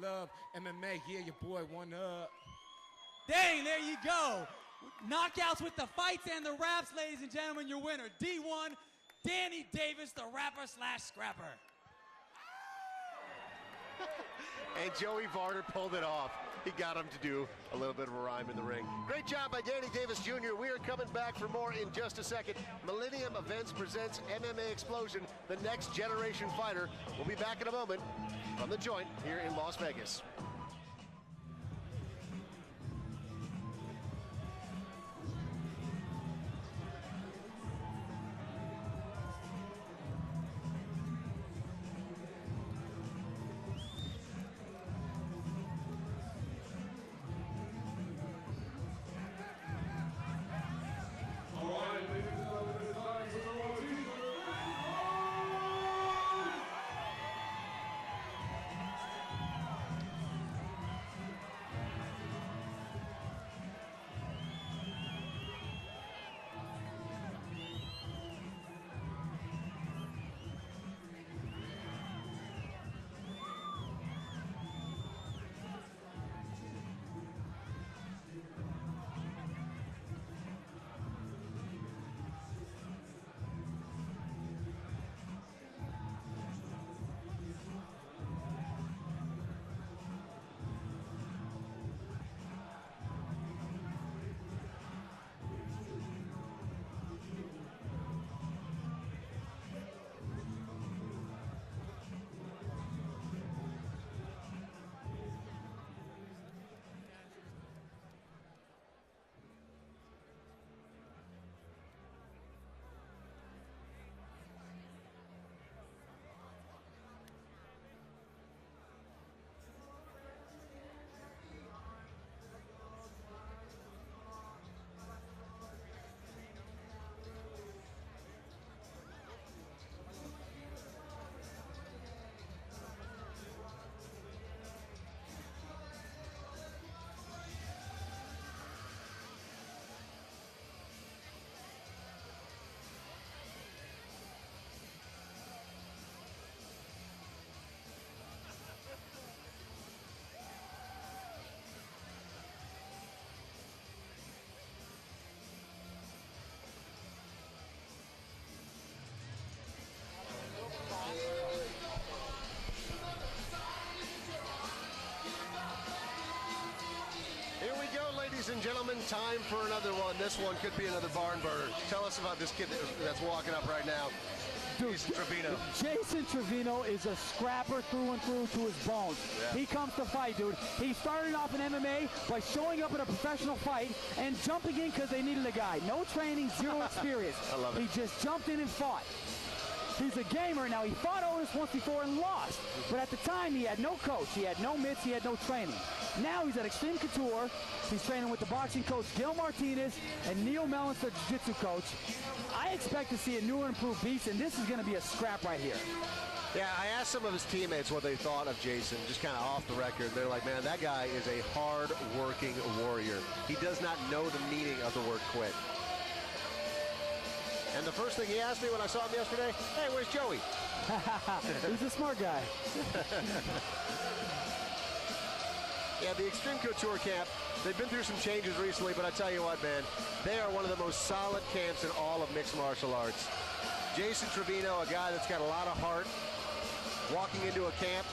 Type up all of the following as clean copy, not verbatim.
love. MMA, yeah, your boy, one up. Dang, there you go. Knockouts with the fights and the raps, ladies and gentlemen. Your winner, D1, Danny Davis, the rapper/scrapper. And Joey Varner pulled it off. He got him to do a little bit of a rhyme in the ring. Great job by Danny Davis Jr. We are coming back for more in just a second. Millennium Events presents MMA Xplosion, the next generation fighter. We'll be back in a moment from the Joint here in Las Vegas. Here we go, ladies and gentlemen. Time for another one. This one could be another barn burner. Tell us about this kid that's walking up right now. Jason Trevino. Jason Trevino is a scrapper through and through to his bones. Yeah. He comes to fight, dude. He started off in MMA by showing up in a professional fight and jumping in because they needed a guy. No training, zero experience. I love it. He just jumped in and fought. He's a gamer. Now, he fought Otis once before and lost. But at the time, he had no coach. He had no mitts. He had no training. Now he's at Extreme Couture. He's training with the boxing coach, Gil Martinez, and Neil Mellon's the jiu-jitsu coach. I expect to see a new and improved beast, and this is going to be a scrap right here. Yeah, I asked some of his teammates what they thought of Jason, just kind of off the record. They're like, man, that guy is a hard-working warrior. He does not know the meaning of the word quit. And the first thing he asked me when I saw him yesterday, hey, where's Joey? He's a smart guy. Yeah, the Extreme Couture camp, they've been through some changes recently, but I tell you what, man, they are one of the most solid camps in all of mixed martial arts. Jason Trevino, a guy that's got a lot of heart, walking into a camp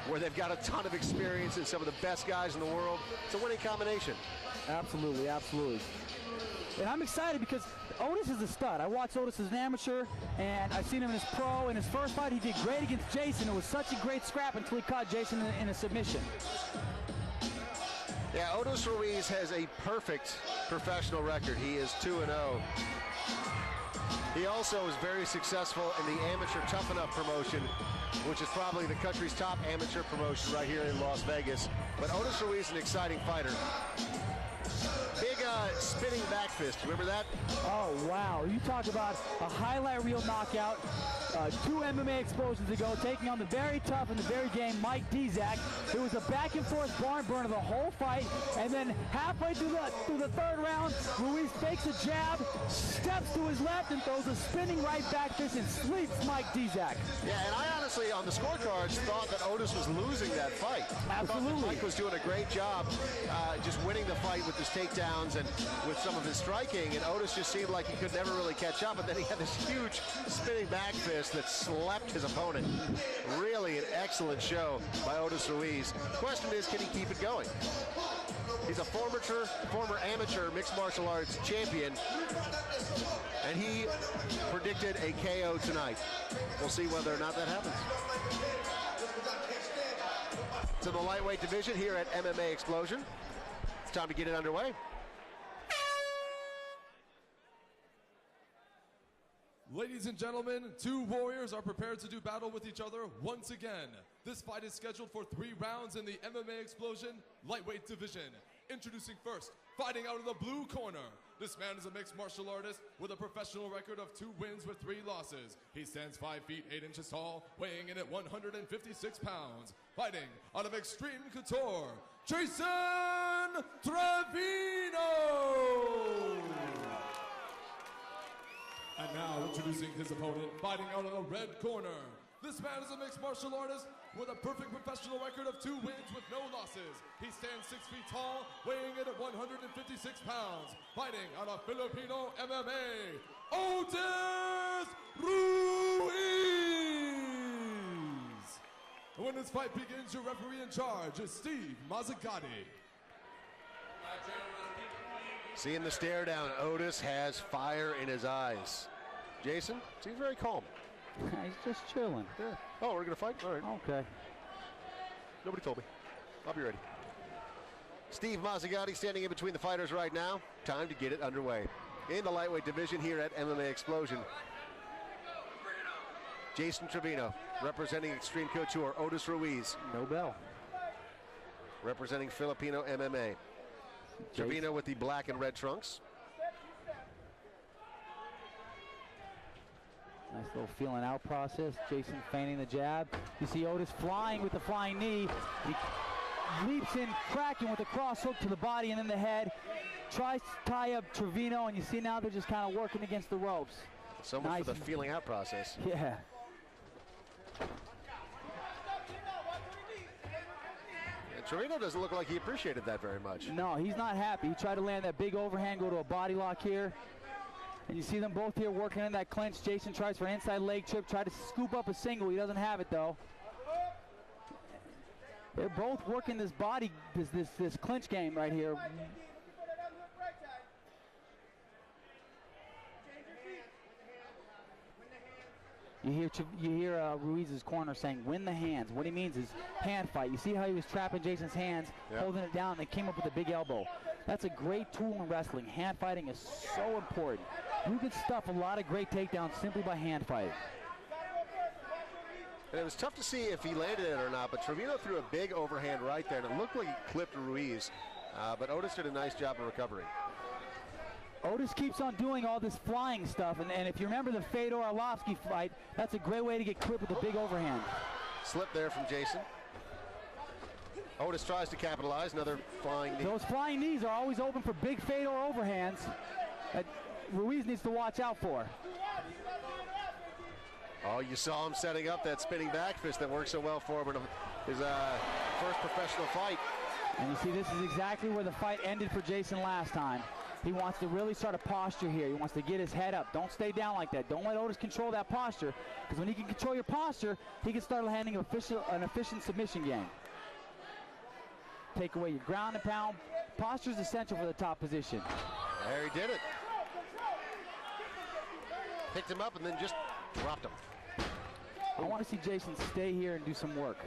where they've got a ton of experience and some of the best guys in the world. It's a winning combination. Absolutely, absolutely. And I'm excited because Otis is a stud. I watched Otis as an amateur, and I've seen him in his pro. In his first fight, he did great against Jason. It was such a great scrap until he caught Jason in a submission. Yeah, Otis Ruiz has a perfect professional record. He is 2-0. He also was very successful in the amateur Tough Enough promotion, which is probably the country's top amateur promotion right here in Las Vegas. But Otis Ruiz is an exciting fighter. Big spinning back fist. Remember that? Oh, wow. You talk about a highlight reel knockout 2 MMA explosions ago, taking on the very tough and the very game Mike Dizak. It was a back-and-forth barn burner the whole fight, and then halfway through the third round, Ruiz fakes a jab, steps to his left, and throws a spinning right back fist and sleeps Mike Dizak. Yeah, and I honestly, on the scorecards, thought that Otis was losing that fight. Absolutely. I thought that Mike was doing a great job just winning the fight with his takedowns and with some of his striking, and Otis just seemed like he could never really catch up, and then he had this huge spinning back fist that slapped his opponent. Really an excellent show by Otis Ruiz. The question is, can he keep it going? He's a former amateur mixed martial arts champion, and he predicted a KO tonight. We'll see whether or not that happens. To the lightweight division here at MMA Xplosion. It's time to get it underway. Ladies and gentlemen, 2 warriors are prepared to do battle with each other once again. This fight is scheduled for 3 rounds in the MMA Xplosion lightweight division. Introducing first, fighting out of the blue corner. This man is a mixed martial artist with a professional record of 2 wins with 3 losses. He stands 5 feet 8 inches tall, weighing in at 156 pounds. Fighting out of Extreme Couture, Jason Trevino! And now introducing his opponent, fighting out of the red corner. This man is a mixed martial artist with a perfect professional record of 2 wins with no losses. He stands 6 feet tall, weighing in at 156 pounds. Fighting out of Filipino MMA, Otis Ruiz! And when this fight begins, your referee in charge is Steve Mazzagatti. Seeing the stare down, Otis has fire in his eyes. Jason seems very calm. He's just chilling. Yeah. Oh, we're gonna fight? All right. Okay. Nobody told me. I'll be ready. Steve Mazzagatti standing in between the fighters right now. Time to get it underway. In the lightweight division here at MMA Xplosion, Jason Trevino representing Extreme Couture, Otis Ruiz. No bell. Representing Filipino MMA. Trevino with the black and red trunks. Nice little feeling out process. Jason feigning the jab. You see Otis flying with the flying knee. He leaps in, cracking with a cross hook to the body and then the head. Tries to tie up Trevino, and you see now they're just kind of working against the ropes. So much for the feeling out process. Yeah. Trevino doesn't look like he appreciated that very much. No, he's not happy. He tried to land that big overhand, go to a body lock here. And you see them both here working in that clinch. Jason tries for an inside leg trip, tried to scoop up a single. He doesn't have it, though. They're both working this body, this clinch game right here. You hear Ruiz's corner saying, win the hands. What he means is hand fight. You see how he was trapping Jason's hands, holding it down, and they came up with a big elbow. That's a great tool in wrestling. Hand fighting is so important. You can stuff a lot of great takedowns simply by hand fighting. And it was tough to see if he landed it or not, but Trevino threw a big overhand right there, and it looked like he clipped Ruiz. But Otis did a nice job of recovering. Otis keeps on doing all this flying stuff, and if you remember the Fedor Arlovsky fight, that's a great way to get clipped with a big overhand. Slip there from Jason. Otis tries to capitalize, another flying knee. Those flying knees are always open for big Fedor overhands that Ruiz needs to watch out for. Oh, you saw him setting up that spinning back fist that worked so well for him in his first professional fight. And you see, this is exactly where the fight ended for Jason last time. He wants to really start a posture here. He wants to get his head up. Don't stay down like that. Don't let Otis control that posture, because when he can control your posture, he can start landing an efficient submission game. Take away your ground and pound. Posture is essential for the top position. There he did it. Picked him up and then just dropped him. I want to see Jason stay here and do some work.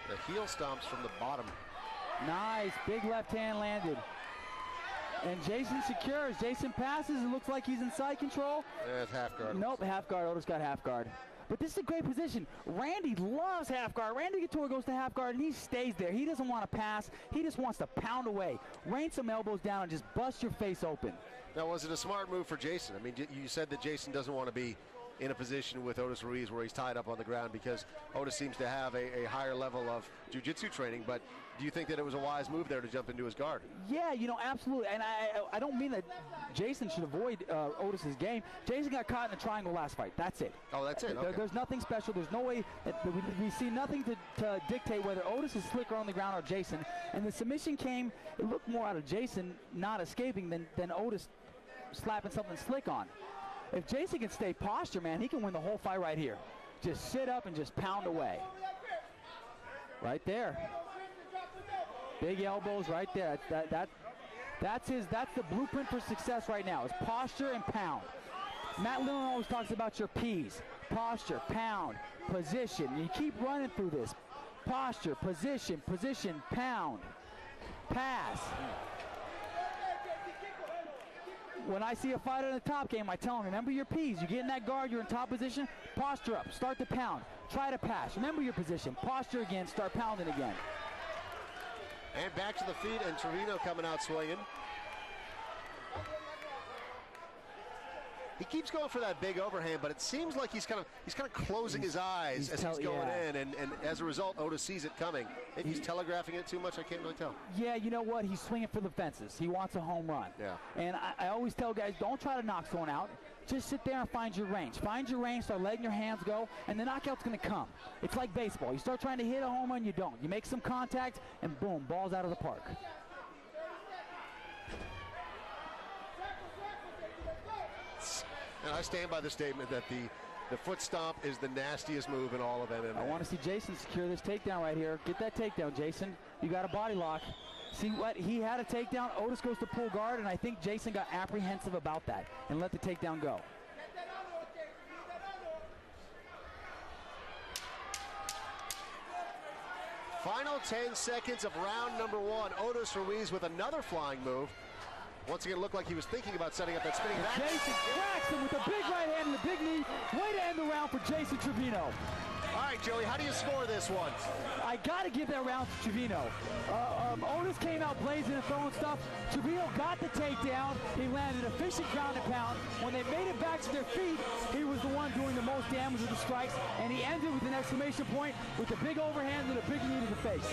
The heel stomps from the bottom. Nice, big left hand landed. And Jason secures. Jason passes. It looks like he's in side control. That's half guard. Nope, half guard. Otis got half guard. But this is a great position. Randy loves half guard. Randy Couture goes to half guard, and he stays there. He doesn't want to pass. He just wants to pound away. Rain some elbows down and just bust your face open. Now, was it a smart move for Jason? I mean, you said that Jason doesn't want to be in a position with Otis Ruiz where he's tied up on the ground because Otis seems to have a higher level of jiu-jitsu training, but do you think that it was a wise move there to jump into his guard? Yeah, you know, absolutely. And I don't mean that Jason should avoid Otis's game. Jason got caught in a triangle last fight. That's it. Oh, that's it. Okay. There's nothing special. There's no way that we see nothing to dictate whether Otis is slicker on the ground or Jason. And the submission came, it looked more out of Jason not escaping than Otis slapping something slick on. If Jason can stay posture, man, he can win the whole fight right here. Just sit up and just pound away. Right there. Big elbows right there. That's the blueprint for success right now, is posture and pound. Matt Lillon always talks about your P's. Posture, pound, position. You keep running through this. Posture, position, pound, pass. When I see a fighter in the top game, I tell him, remember your P's. You get in that guard, you're in top position, posture up, start to pound, try to pass. Remember your position, posture again, start pounding again. And back to the feet, and Trevino coming out swinging. He keeps going for that big overhand, but it seems like he's kind of closing his eyes as he's going in, and as a result, Otis sees it coming. Maybe he's telegraphing it too much. I can't really tell. Yeah, you know what? He's swinging for the fences. He wants a home run. Yeah. And I always tell guys, don't try to knock someone out. Just sit there and find your range. Find your range, start letting your hands go, and the knockout's going to come. It's like baseball. You start trying to hit a home run, you don't. You make some contact, and boom, ball's out of the park. And I stand by the statement that the foot stomp is the nastiest move in all of MMA. I want to see Jason secure this takedown right here. Get that takedown, Jason. You got a body lock. See what? He had a takedown. Otis goes to pull guard, and I think Jason got apprehensive about that and let the takedown go. Final 10 seconds of round number one. Otis Ruiz with another flying move. Once again, it looked like he was thinking about setting up that spinning back. Jason cracks him with a big right hand and a big knee. Way to end the round for Jason Trevino. All right, Joey, how do you score this one? I got to give that round to Trevino. Otis came out blazing and throwing stuff. Trevino got the takedown. He landed efficient ground and pound. When they made it back to their feet, he was the one doing the most damage with the strikes, and he ended with an exclamation point with a big overhand and a big knee to the face.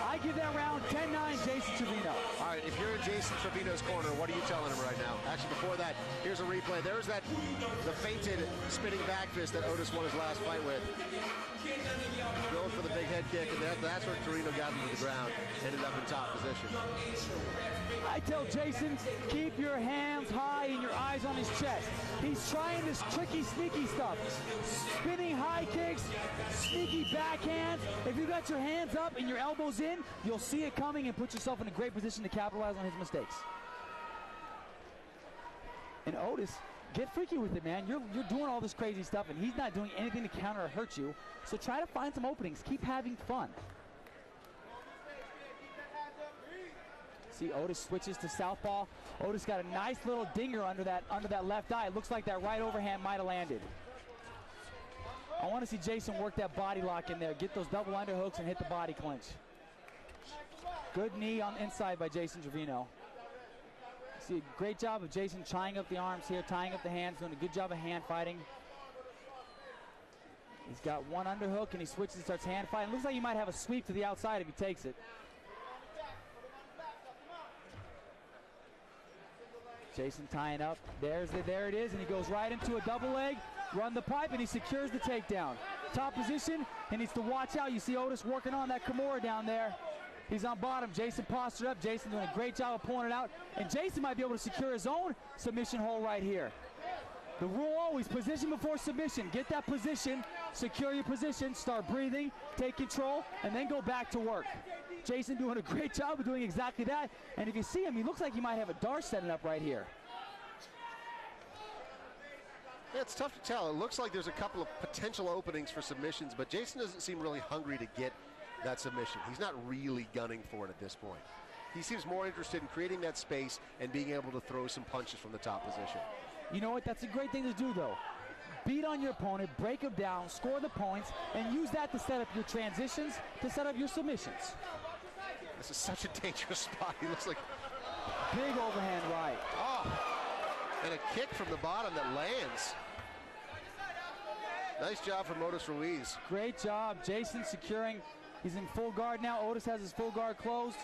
I give that round 10-9, Jason Trevino. All right, if you're in Jason Trevino's corner, what are you telling him right now? Actually, before that, here's a replay. There's the feinted spinning back fist that Otis won his last fight with. Going for the big head kick, and that's where Trevino got him to the ground. Ended up in top position. I tell Jason, keep your hands high and your eyes on his chest. He's trying this tricky, sneaky stuff. Spinning high kicks, sneaky backhands. If you got your hands up and your elbows in, you'll see it coming and put yourself in a great position to capitalize on his mistakes. And Otis, get freaky with it, man. You're doing all this crazy stuff, and he's not doing anything to counter or hurt you. So try to find some openings. Keep having fun. See, Otis switches to southpaw. Otis got a nice little dinger under that left eye. It looks like that right overhand might have landed. I want to see Jason work that body lock in there. Get those double underhooks and hit the body clinch. Good knee on the inside by Jason Trevino. See, great job of Jason tying up the arms here, tying up the hands, doing a good job of hand fighting. He's got one underhook, and he switches and starts hand fighting. Looks like he might have a sweep to the outside if he takes it. Jason tying up. There it is, and he goes right into a double leg. Run the pipe, and he secures the takedown. Top position, and needs to watch out. You see Otis working on that Kimura down there. He's on bottom. Jason postured up. Jason doing a great job of pulling it out. And Jason might be able to secure his own submission hold right here. The rule always, position before submission. Get that position, secure your position, start breathing, take control, and then go back to work. Jason doing a great job of doing exactly that. And if you see him, he looks like he might have a dart setting up right here. Yeah, it's tough to tell. It looks like there's a couple of potential openings for submissions, but Jason doesn't seem really hungry to get that submission. He's not really gunning for it at this point. He seems more interested in creating that space and being able to throw some punches from the top position. You know what? That's a great thing to do, though. beat on your opponent, break him down, score the points, and use that to set up your transitions, to set up your submissions. This is such a dangerous spot. He looks like big overhand right. Oh, and a kick from the bottom that lands. Nice job from Otis Ruiz. Great job. Jason securing. He's in full guard now. Otis has his full guard closed.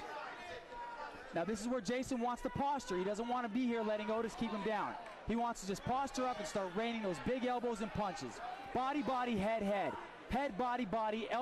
Now this is where Jason wants to posture. He doesn't want to be here letting Otis keep him down. He wants to just posture up and start raining those big elbows and punches. Body, body, head, head. Head, body, body, elbow.